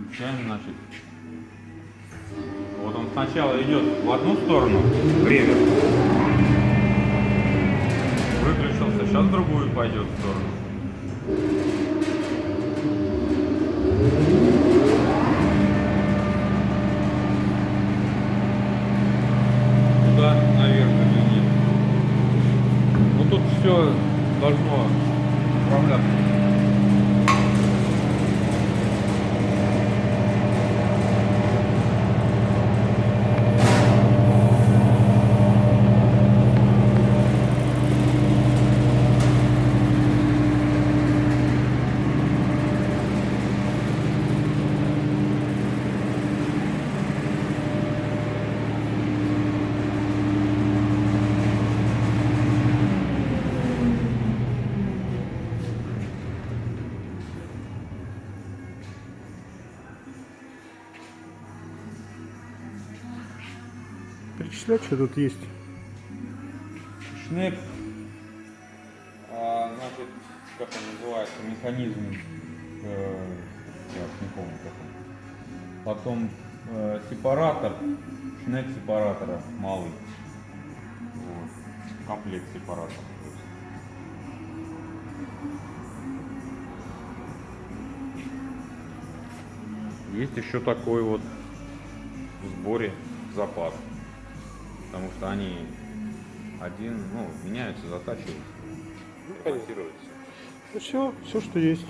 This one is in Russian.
Включаем, значит. Вот он сначала идет в одну сторону, в реверс. Выключился, сейчас в другую пойдет сторону. Туда наверх или нет. Ну тут все должно управляться. Перечислять, что тут есть. Шнек, значит, как он называется, механизм, я не помню как он. Потом сепаратор, шнек сепаратора малый, вот. Комплект сепаратора. Есть еще такой вот в сборе запас, потому что они меняются, затачиваются, ремонтируются. Ну все, что есть.